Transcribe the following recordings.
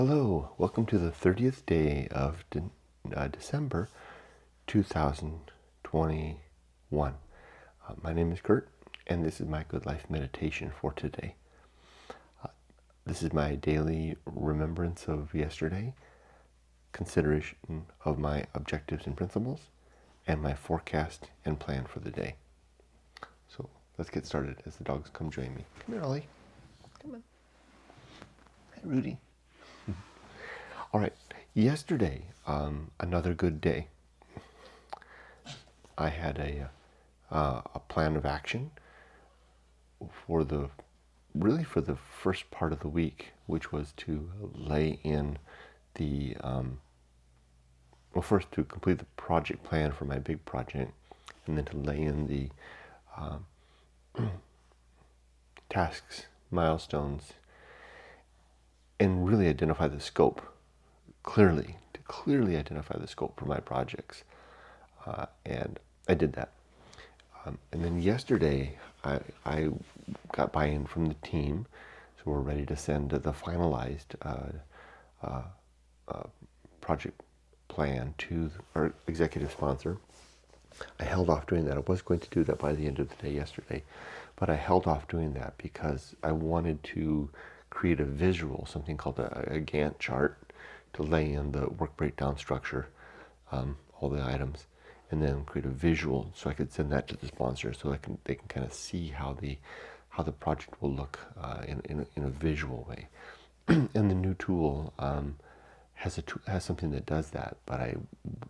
Hello, welcome to the 30th day of December 2021. My name is Kurt, and this is my Good Life meditation for today. This is my daily remembrance of yesterday, consideration of my objectives and principles, and my forecast and plan for the day. So let's get started as the dogs come join me. Come here, Ollie. Come on. Hi, Rudy. All right, yesterday, another good day. I had a plan of action for the first part of the week, which was to lay in the first to complete the project plan for my big project, and then to lay in the tasks, milestones, and really identify the scope. To clearly identify the scope for my projects, and I did that. And then yesterday, I got buy-in from the team, so we're ready to send the finalized project plan to our executive sponsor. I held off doing that. I was going to do that by the end of the day yesterday, but I held off doing that because I wanted to create a visual, something called a Gantt chart, to lay in the work breakdown structure, all the items, and then create a visual so I could send that to the sponsor so they can kind of see how the project will look in a visual way. And the new tool has something that does that, but I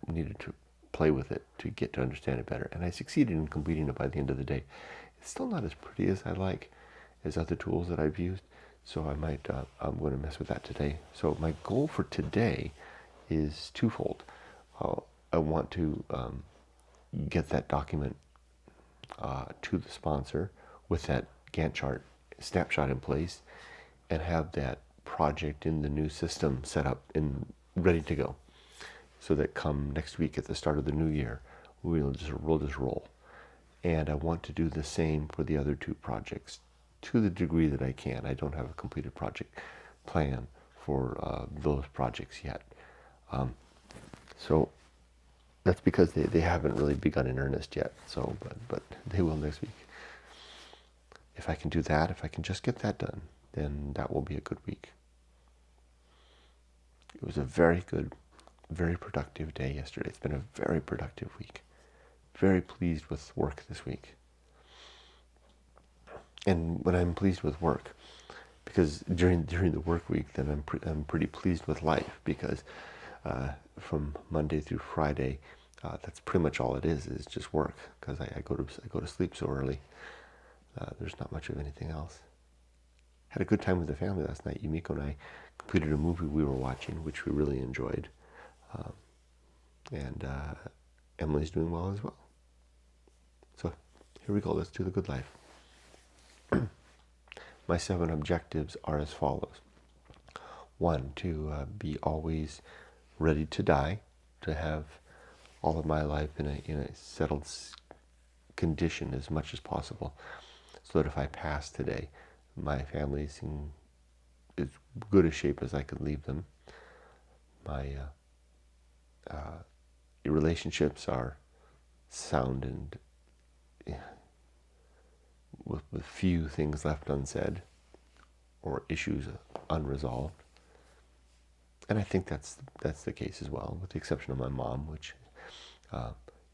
needed to play with it to get to understand it better, and I succeeded in completing it by the end of the day. It's still not as pretty as I like as other tools that I've used, so I'm going to mess with that today. So my goal for today is twofold. I want to get that document to the sponsor with that Gantt chart snapshot in place, and have that project in the new system set up and ready to go, so that come next week at the start of the new year, we'll just roll. And I want to do the same for the other two projects to the degree that I can. I don't have a completed project plan for those projects yet. So that's because they haven't really begun in earnest yet. So, but they will next week. If I can do that, if I can just get that done, then that will be a good week. It was a very good, very productive day yesterday. It's been a very productive week. Very pleased with work this week. And when I'm pleased with work, because during the work week, then I'm pretty pleased with life, because from Monday through Friday, that's pretty much all it is just work, because I go to sleep so early. There's not much of anything else. Had a good time with the family last night. Yumiko and I completed a movie we were watching, which we really enjoyed, and Emily's doing well as well. So here we go. Let's do the good life. My 7 objectives are as follows. 1, to be always ready to die, to have all of my life in a settled condition as much as possible, so that if I pass today, my family's in as good a shape as I could leave them. My relationships are sound and with few things left unsaid or issues unresolved. And I think that's the case as well, with the exception of my mom, which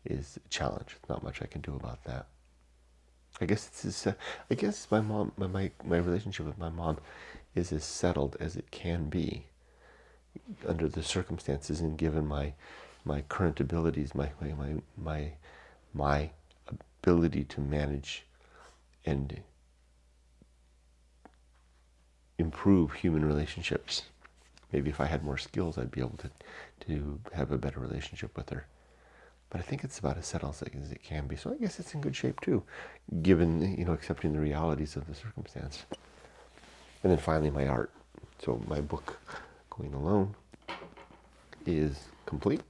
is a challenge. Not much I can do about that. I guess my mom, my relationship with my mom is as settled as it can be under the circumstances, and given my current abilities, my ability to manage and improve human relationships. Maybe if I had more skills, I'd be able to have a better relationship with her. But I think it's about as settled as it can be. So I guess it's in good shape too, given, accepting the realities of the circumstance. And then finally, my art. So my book, Going Alone, is complete.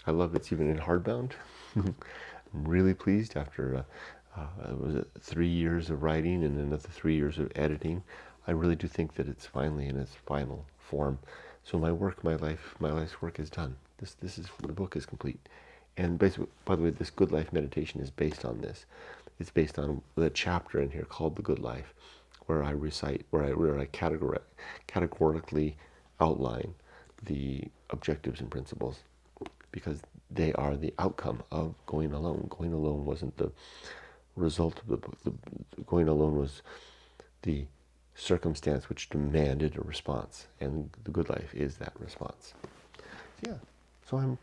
I love it's even in hardbound. I'm really pleased after it was 3 years of writing and another 3 years of editing. I really do think that it's finally in its final form. So my life's work is done. This is, the book is complete. And basically, by the way, this Good Life meditation is based on this. It's based on the chapter in here called The Good Life, where I recite, where I categorically outline the objectives and principles, because they are the outcome of going alone. Going alone wasn't the result of the book. Going alone was the circumstance which demanded a response, and the good life is that response. Yeah, so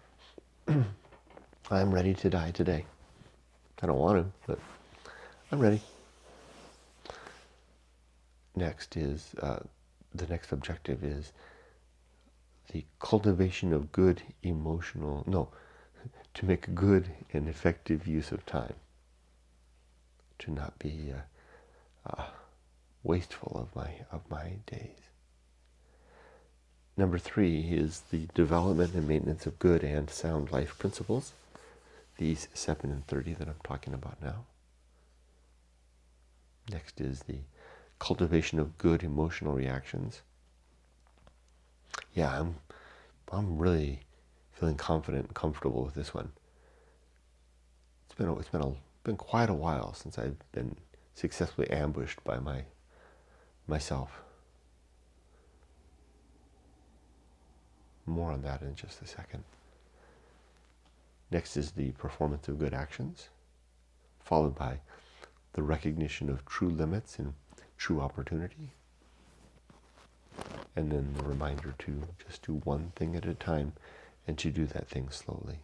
I'm ready to die today. I don't want to, but I'm ready. Next is the next objective is the cultivation of good emotional, no, to make good and effective use of time, to not be wasteful of my days. Number 3 is the development and maintenance of good and sound life principles, these 7 and 30 that I'm talking about now. Next is the cultivation of good emotional reactions. Yeah, I'm really feeling confident and comfortable with this one. It's been quite a while since I've been successfully ambushed by myself. More on that in just a second. Next is the performance of good actions, followed by the recognition of true limits and true opportunity, and then the reminder to just do one thing at a time and to do that thing slowly.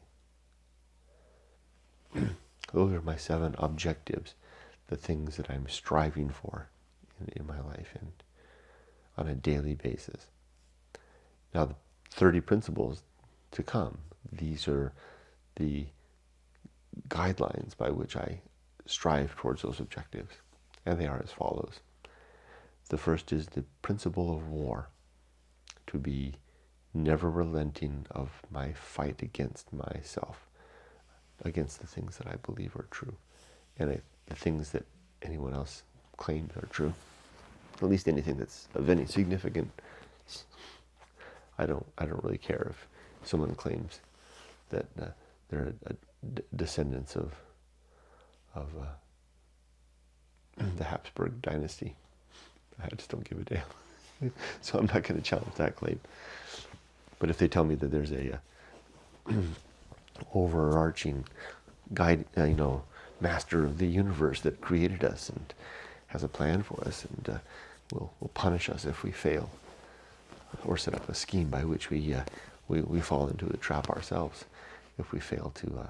Those are my 7 objectives, the things that I'm striving for in my life and on a daily basis. Now, the 30 principles to come, these are the guidelines by which I strive towards those objectives, and they are as follows. The first is the principle of war, to be never relenting of my fight against myself, against the things that I believe are true, and the things that anyone else claims are true, at least anything that's of any significance. I don't really care if someone claims that they're descendants of the Habsburg dynasty. I just don't give a damn. So I'm not going to challenge that claim. But if they tell me that there's a overarching guide, master of the universe that created us and has a plan for us and will punish us if we fail, or set up a scheme by which we fall into the trap ourselves if we fail to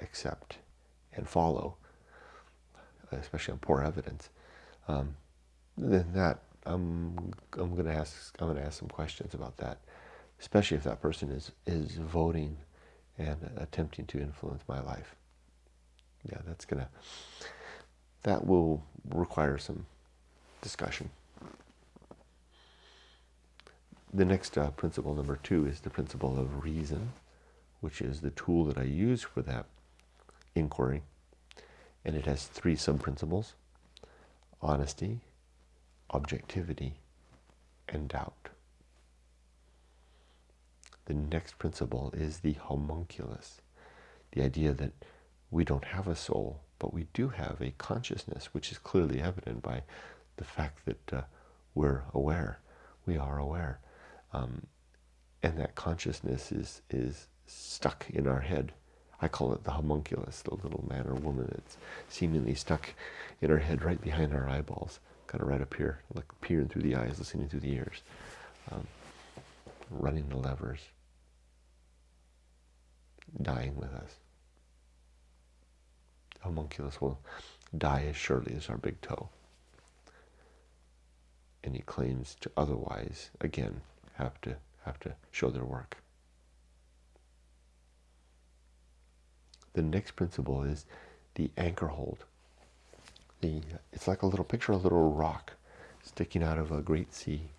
accept and follow, especially on poor evidence. Then that I'm going to ask some questions about that, especially if that person is voting and attempting to influence my life. Yeah, that will require some discussion. The next principle, number 2, is the principle of reason, which is the tool that I use for that inquiry. And it has 3 sub-principles: honesty, objectivity, and doubt. The next principle is the homunculus, the idea that we don't have a soul, but we do have a consciousness, which is clearly evident by the fact that we're aware. We are aware. And that consciousness is stuck in our head. I call it the homunculus, the little man or woman that's seemingly stuck in our head right behind our eyeballs, kind of right up here, like peering through the eyes, listening through the ears, running the levers, dying with us. The homunculus will die as surely as our big toe. Any claims to otherwise, again, have to show their work. The next principle is the Anchorhold. It's like a little rock sticking out of a great sea,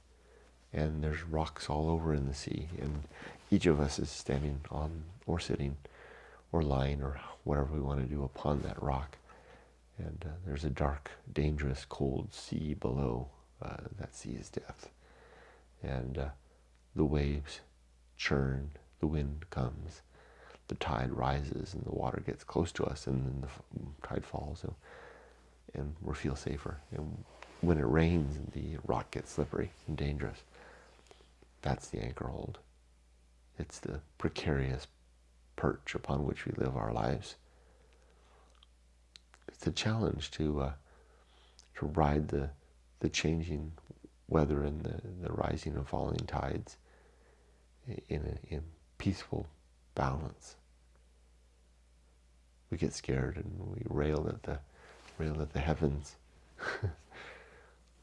and there's rocks all over in the sea, and each of us is standing on or sitting or lying or whatever we want to do upon that rock, and there's a dark, dangerous, cold sea below. That sea is death. and the waves churn, the wind comes, the tide rises, and the water gets close to us, and then the tide falls, and we feel safer. And when it rains, the rock gets slippery and dangerous. That's the Anchorhold. It's the precarious perch upon which we live our lives. It's a challenge to ride the changing weather and the rising and falling tides in peaceful balance. We get scared and we rail at the heavens,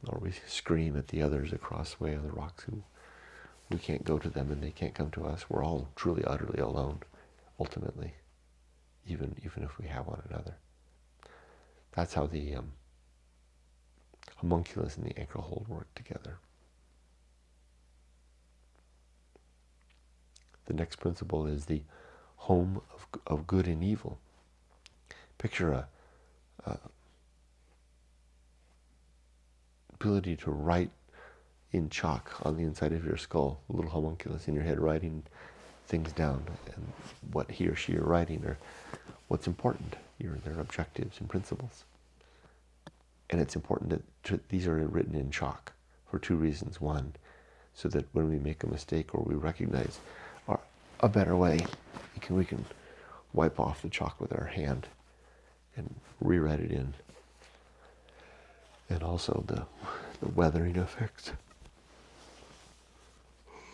or we scream at the others across the way on the rocks who we can't go to them and they can't come to us. We're all truly, utterly alone, ultimately, even if we have one another. That's how the Homunculus and the Anchorhold work together. The next principle is the home of good and evil. Picture a ability to write in chalk on the inside of your skull, a little homunculus in your head writing things down, and what he or she are writing, or what's important, their objectives and principles. And it's important that these are written in chalk for two reasons. One, so that when we make a mistake or we recognize a better way, we can wipe off the chalk with our hand and rewrite it in. And also the weathering effects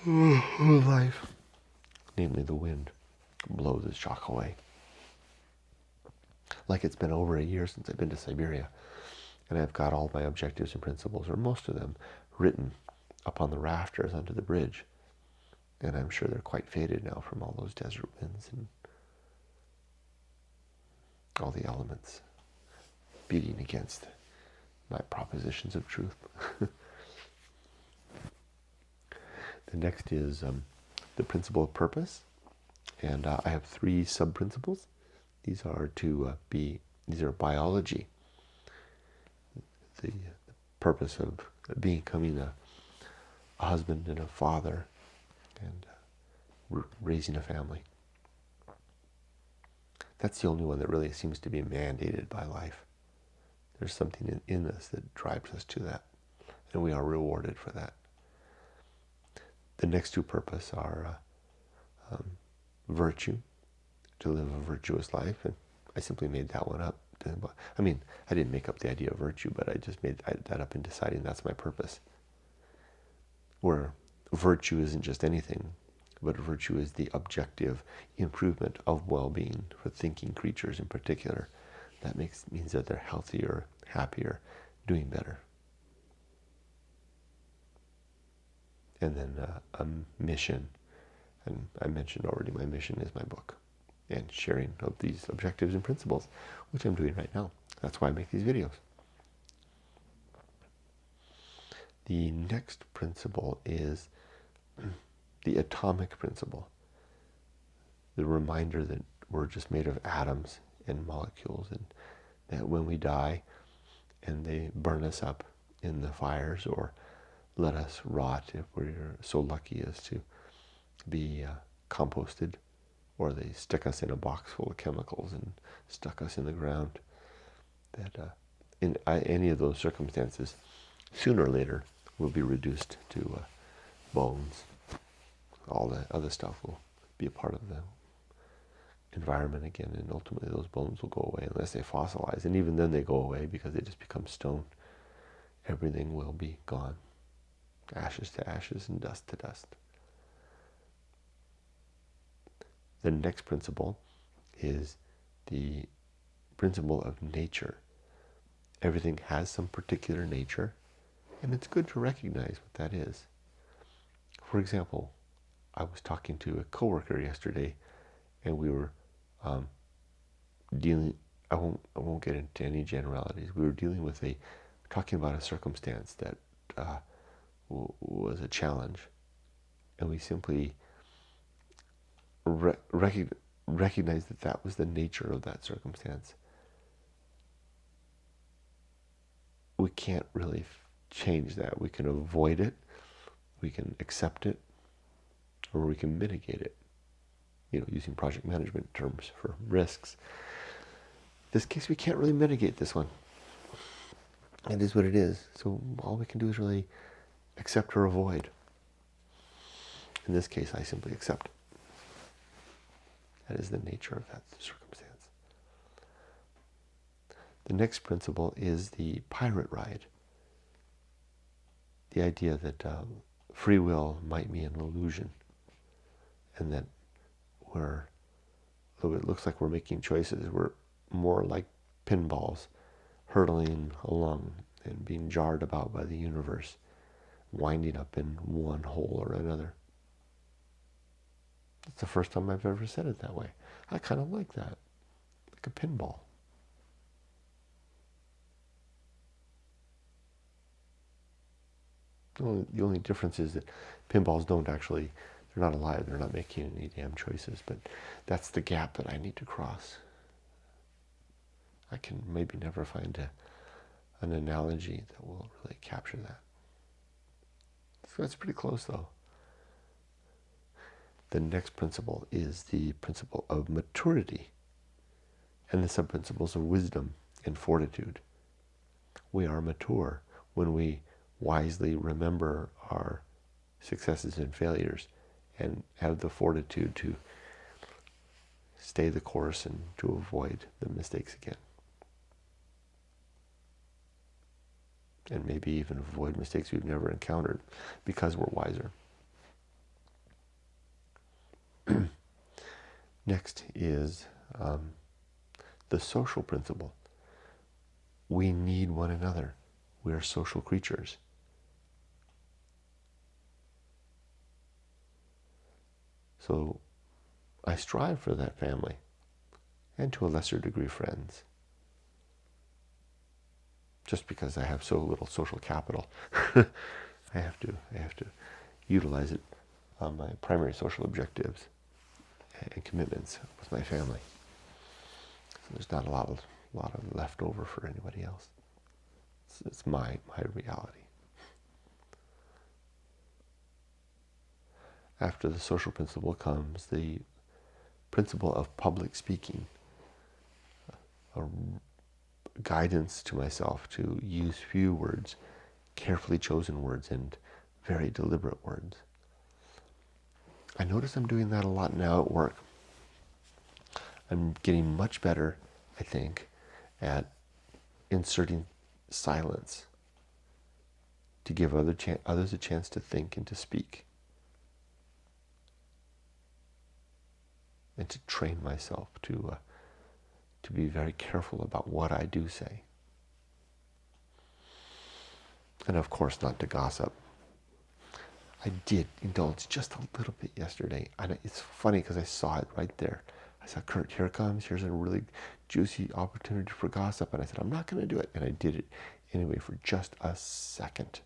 of life, namely the wind blows its chalk away. Like it's been over a year since I've been to Siberia, and I've got all my objectives and principles, or most of them, written up on the rafters under the bridge. And I'm sure they're quite faded now from all those desert winds and all the elements beating against my propositions of truth. The next is the principle of purpose, and I have three sub-principles. These are biology, the purpose of becoming a husband and a father, and raising a family. That's the only one that really seems to be mandated by life. There's something in us that drives us to that, and we are rewarded for that. The next two purposes are virtue, to live a virtuous life, and I simply made that one up. I mean, I didn't make up the idea of virtue, but I just made that up in deciding that's my purpose. Where virtue isn't just anything, but virtue is the objective improvement of well-being for thinking creatures in particular. That means that they're healthier, happier, doing better. And then a mission, and I mentioned already my mission is my book and sharing of these objectives and principles, which I'm doing right now. That's why I make these videos. The next principle is the atomic principle, the reminder that we're just made of atoms and molecules, and that when we die and they burn us up in the fires or let us rot if we're so lucky as to be composted, or they stick us in a box full of chemicals and stuck us in the ground, that in any of those circumstances, sooner or later, we'll be reduced to bones. All the other stuff will be a part of the environment again, and ultimately those bones will go away unless they fossilize, and even then they go away because they just become stone. Everything will be gone, ashes to ashes and dust to dust. The next principle is the principle of nature. Everything has some particular nature, and it's good to recognize what that is. For example, I was talking to a coworker yesterday, and we were dealing. I won't get into any generalities. We were talking about a circumstance that was a challenge, and we simply recognized that was the nature of that circumstance. We can't really change that. We can avoid it, We can accept it, or we can mitigate it, using project management terms for risks. In this case, we can't really mitigate this one. It is what it is. So all we can do is really accept or avoid. In this case, I simply accept it. That is the nature of that circumstance. The next principle is the pirate ride. The idea that free will might be an illusion, and that though it looks like we're making choices, we're more like pinballs hurtling along and being jarred about by the universe, winding up in one hole or another. It's the first time I've ever said it that way. I kind of like that, like a pinball. The only difference is that pinballs they're not alive, they're not making any damn choices, but that's the gap that I need to cross. I can maybe never find an analogy that will really capture that. So that's pretty close, though. The next principle is the principle of maturity and the sub-principles of wisdom and fortitude. We are mature when we wisely remember our successes and failures and have the fortitude to stay the course and to avoid the mistakes again. And maybe even avoid mistakes we've never encountered because we're wiser. Next is the social principle. We need one another. We are social creatures. So I strive for that family, and to a lesser degree friends. Just because I have so little social capital, I have to utilize it on my primary social objectives and commitments with my family. So there's not a lot of left over for anybody else. It's my reality. After the social principle comes the principle of public speaking, a guidance to myself to use few words, carefully chosen words, and very deliberate words. I notice I'm doing that a lot now at work. I'm getting much better, I think, at inserting silence to give others a chance to think and to speak, and to train myself to be very careful about what I do say. And of course, not to gossip. I did indulge just a little bit yesterday. And it's funny because I saw it right there. I saw, Kurt, here it comes. Here's a really juicy opportunity for gossip. And I said, I'm not going to do it. And I did it anyway for just a second.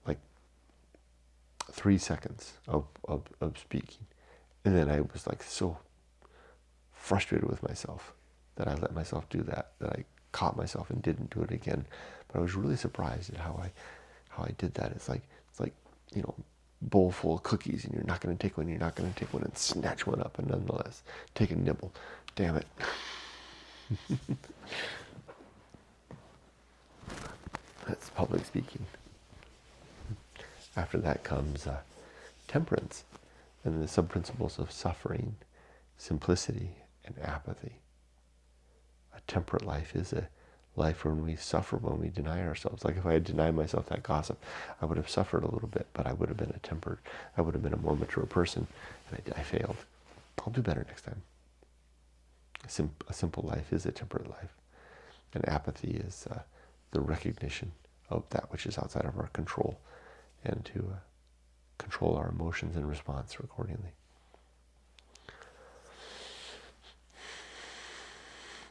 Like 3 seconds of speaking. And then I was like so frustrated with myself that I let myself do that I caught myself and didn't do it again. But I was really surprised at how I did that. It's like bowl full of cookies, and you're not going to take one, and snatch one up and nonetheless take a nibble. Damn it. That's public speaking. After that comes temperance and the sub-principles of suffering, simplicity, and apathy. A temperate life is a life when we suffer, when we deny ourselves. Like if I had denied myself that gossip, I would have suffered a little bit, but I would have been I would have been a more mature person, and I failed. I'll do better next time. A simple life is a temperate life. And apathy is the recognition of that which is outside of our control, and to control our emotions and response accordingly.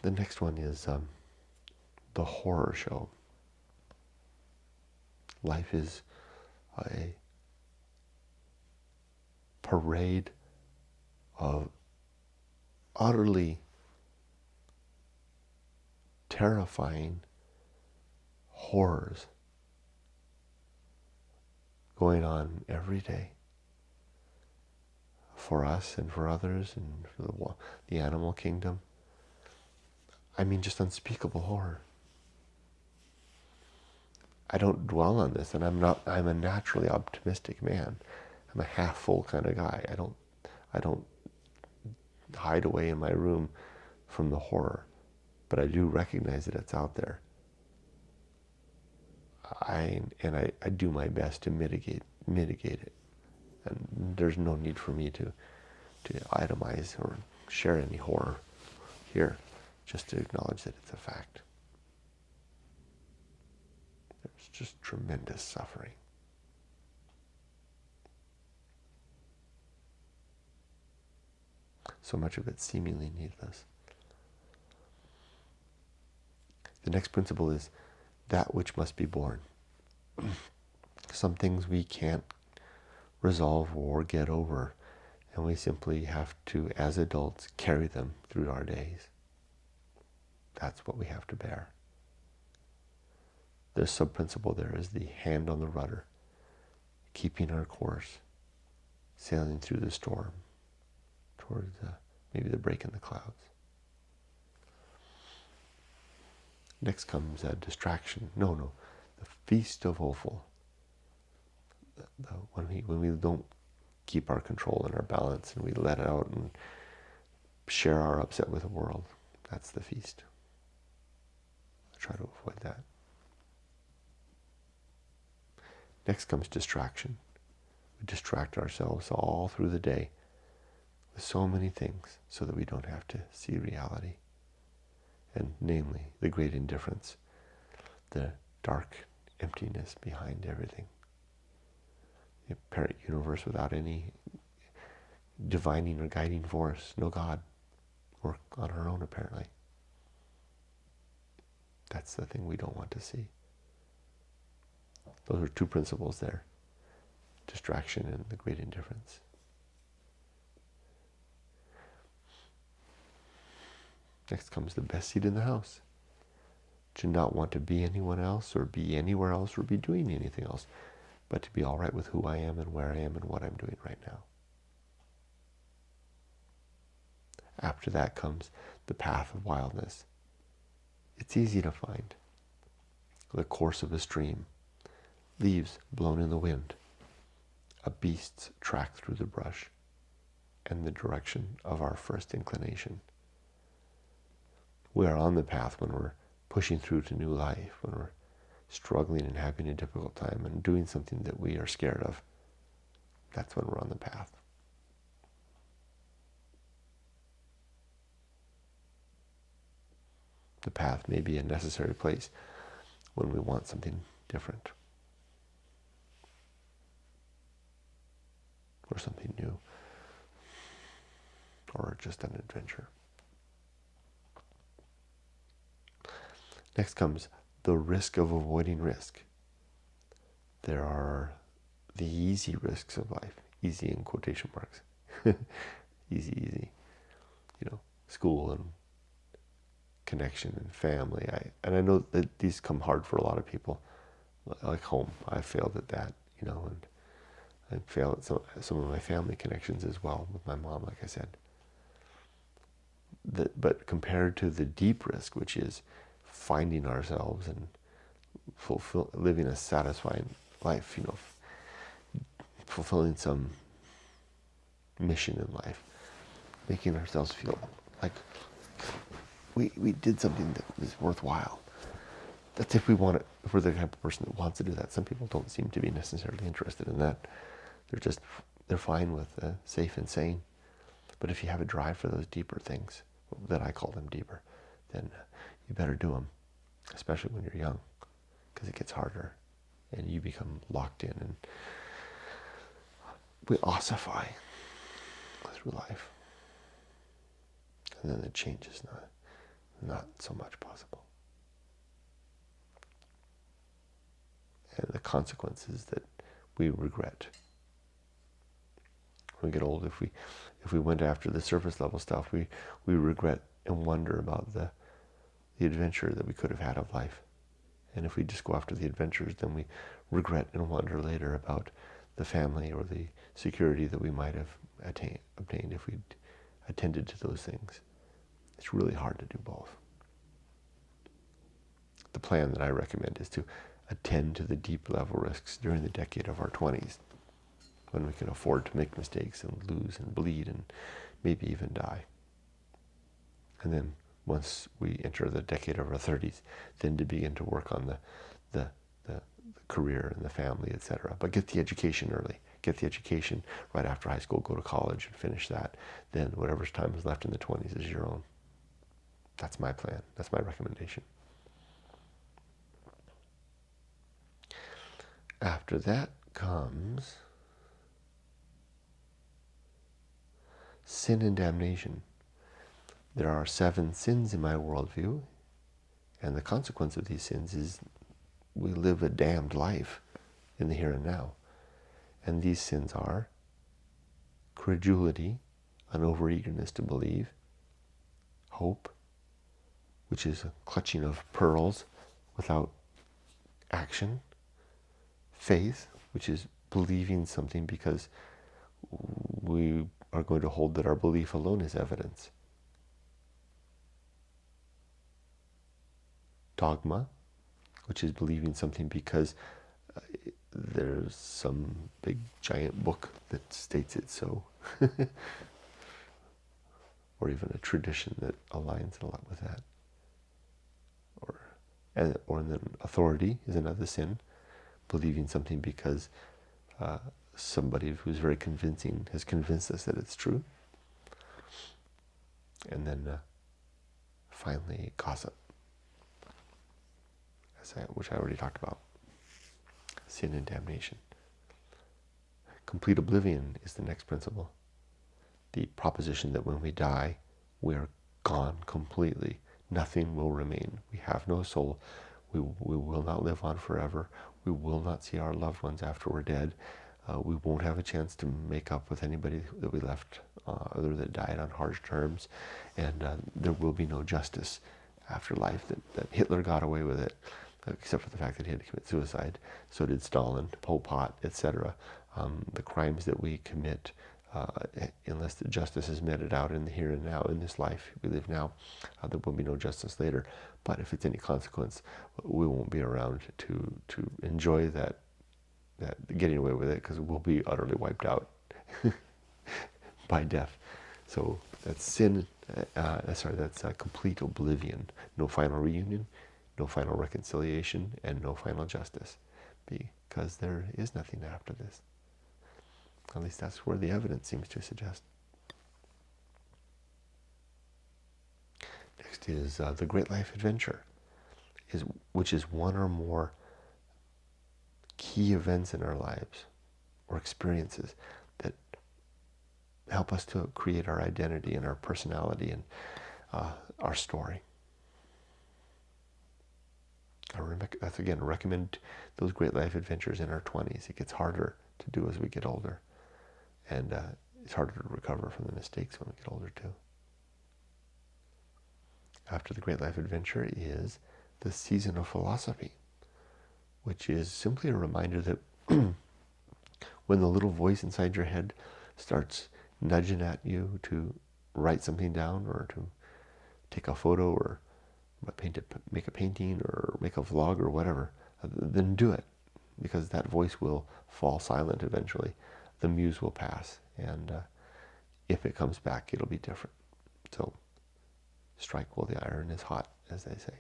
The next one is the horror show. Life is a parade of utterly terrifying horrors going on every day for us and for others and for the animal kingdom. I mean, just unspeakable horror. I don't dwell on this, and I'm a naturally optimistic man. I'm a half full kind of guy. I don't hide away in my room from the horror, but I do recognize that it's out there. I do my best to mitigate it. And there's no need for me to itemize or share any horror here, just to acknowledge that it's a fact. There's just tremendous suffering. So much of it seemingly needless. The next principle is that which must be borne. Some things we can't resolve or get over, and we simply have to, as adults, carry them through our days. That's what we have to bear. The sub-principle there is the hand on the rudder, keeping our course, sailing through the storm, towards maybe the break in the clouds. Next comes a distraction. The Feast of Offal. When we don't keep our control and our balance, and we let it out and share our upset with the world, that's the feast. I try to avoid that. Next comes distraction. We distract ourselves all through the day with so many things so that we don't have to see reality. And namely, the great indifference, the dark emptiness behind everything. The apparent universe without any divining or guiding force, no God. We're on our own, apparently. That's the thing we don't want to see. Those are two principles there. Distraction and the great indifference. Next comes the best seat in the house. To not want to be anyone else or be anywhere else or be doing anything else, but to be all right with who I am and where I am and what I'm doing right now. After that comes the path of wildness. It's easy to find. The course of a stream, leaves blown in the wind, a beast's track through the brush, and the direction of our first inclination. We are on the path when we're pushing through to new life, when we're struggling and having a difficult time and doing something that we are scared of. That's when we're on the path. The path may be a necessary place when we want something different or something new or just an adventure. Next comes the risk of avoiding risk. There are the easy risks of life, easy in quotation marks. easy. School and connection and family. I know that these come hard for a lot of people. Like home, I failed at that, and I failed at some of my family connections as well with my mom, like I said. But compared to the deep risk, which is finding ourselves and living a satisfying life, fulfilling some mission in life, making ourselves feel like we did something that was worthwhile. That's if we're the type of person that wants to do that. Some people don't seem to be necessarily interested in that. They're fine with safe and sane. But if you have a drive for those deeper things, that I call them deeper, then you better do them, especially when you're young, because it gets harder and you become locked in and we ossify through life. And then the change is not so much possible. And the consequences that we regret. When we get old, if we went after the surface level stuff, we regret and wonder about the adventure that we could have had of life And if we just go after the adventures, then we regret and wonder later about the family or the security that we might have obtained if we'd attended to those things. It's really hard to do both. The plan that I recommend is to attend to the deep level risks during the decade of our 20s, when we can afford to make mistakes and lose and bleed and maybe even die. And then once we enter the decade of our 30s, then to begin to work on the career and the family, etc. But get the education early. Get the education right after high school, go to college and finish that. Then whatever time is left in the 20s is your own. That's my plan. That's my recommendation. After that comes sin and damnation. There are 7 sins in my worldview, and the consequence of these sins is we live a damned life in the here and now. And these sins are credulity, an overeagerness to believe; hope, which is a clutching of pearls without action; faith, which is believing something because we are going to hold that our belief alone is evidence; dogma, which is believing something because there's some big giant book that states it so, or even a tradition that aligns a lot with that. Or then authority is another sin, believing something because somebody who's very convincing has convinced us that it's true. And then finally, gossip, which I already talked about. Sin and damnation. Complete oblivion is the next principle. The proposition that when we die, we are gone completely. Nothing will remain. We have no soul. We will not live on forever. We will not see our loved ones after we're dead. We won't have a chance to make up with anybody that we left, other that died on harsh terms. And there will be no justice after life. That Hitler got away with it, except for the fact that he had to commit suicide. So did Stalin, Pol Pot, etc. The crimes that we commit, unless the justice is meted out in the here and now, in this life we live now, there will be no justice later. But if it's any consequence, we won't be around to enjoy that getting away with it, because we'll be utterly wiped out by death. So that's sin. That's complete oblivion. No final reunion, no final reconciliation, and no final justice, because there is nothing after this. At least that's where the evidence seems to suggest. Next is the great life adventure, which is one or more key events in our lives or experiences that help us to create our identity and our personality and our story. That's again, recommend those great life adventures in our 20s. It gets harder to do as we get older. And it's harder to recover from the mistakes when we get older too. After the great life adventure is the season of philosophy, which is simply a reminder that when the little voice inside your head starts nudging at you to write something down, or to take a photo, or make a painting, or make a vlog, or whatever, then do it, because that voice will fall silent eventually. The muse will pass, and if it comes back, it'll be different. So strike while the iron is hot, as they say.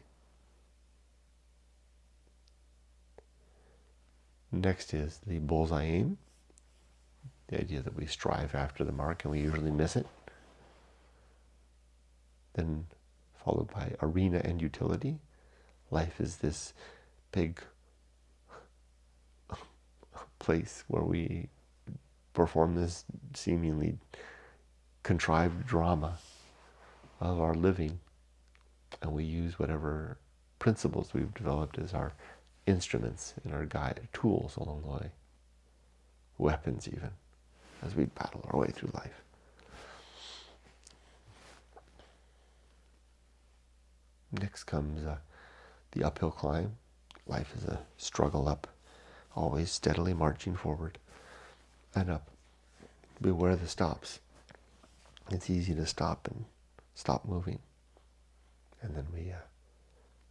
Next is the bullseye aim, the idea that we strive after the mark and we usually miss it. Then followed by arena and utility. Life is this big place where we perform this seemingly contrived drama of our living, and we use whatever principles we've developed as our instruments and our guide, tools along the way, weapons even, as we battle our way through life. Next comes the uphill climb, Life is a struggle up, always steadily marching forward and up. Beware the stops. It's easy to stop and stop moving. And then we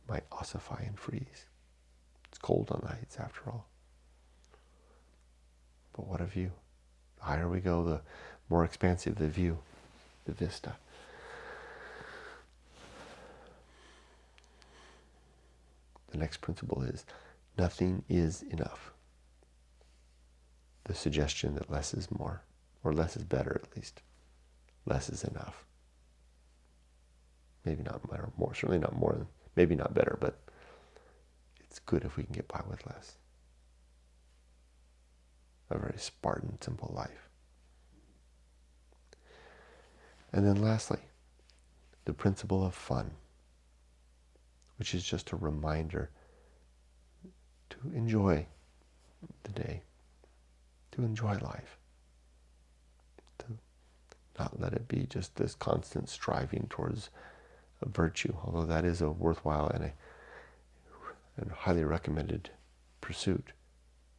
might ossify and freeze. It's cold on the heights after all. But what a view. The higher we go, the more expansive the view, the vista. The next principle is nothing is enough. The suggestion that less is more, or less is better at least. Less is enough. Maybe not more, certainly not more, maybe not better, but it's good if we can get by with less. A very Spartan, simple life. And then lastly, the principle of fun, which is just a reminder to enjoy the day, to enjoy life, to not let it be just this constant striving towards a virtue, although that is a worthwhile and a highly recommended pursuit.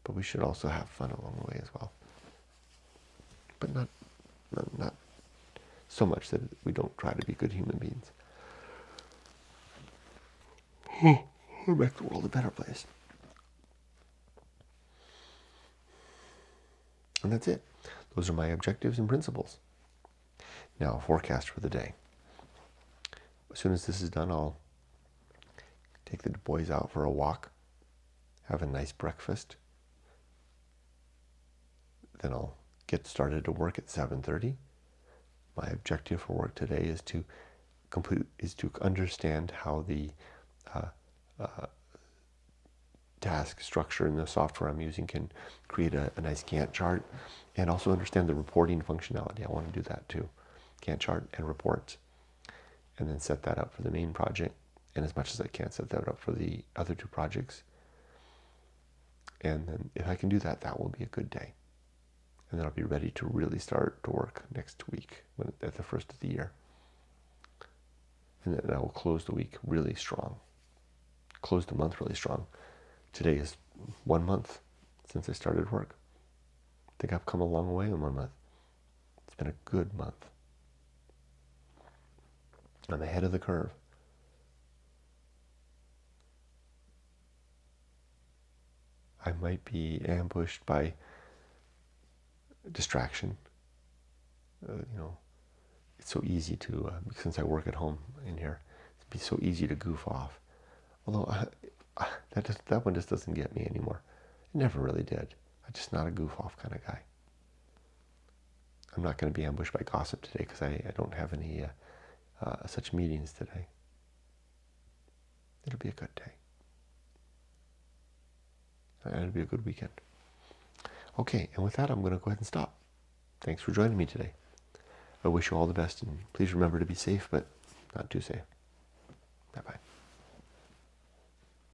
But we should also have fun along the way as well. But not so much that we don't try to be good human beings. Or make the world a better place. And that's it. Those are my objectives and principles. Now, a forecast for the day. As soon as this is done, I'll take the boys out for a walk, have a nice breakfast. Then I'll get started to work at 7:30. My objective for work today is to understand how the task structure in the software I'm using can create a nice Gantt chart, and also understand the reporting functionality. I want to do that too. Gantt chart and reports. And then set that up for the main project, and as much as I can set that up for the other two projects. And then if I can do that, that will be a good day. And then I'll be ready to really start to work next week, at the first of the year. And then I will close the week really strong. Close the month really strong. Today is 1 month since I started work. I think I've come a long way in 1 month. It's been a good month. I'm ahead of the curve. I might be ambushed by distraction. It's so easy to, since I work at home in here, it'd be so easy to goof off. Although that one just doesn't get me anymore. It never really did. I'm just not a goof off kind of guy. I'm not going to be ambushed by gossip today because I don't have any such meetings today. It'll be a good day. And it'll be a good weekend. Okay, and with that, I'm going to go ahead and stop. Thanks for joining me today. I wish you all the best, and please remember to be safe, but not too safe. Bye-bye.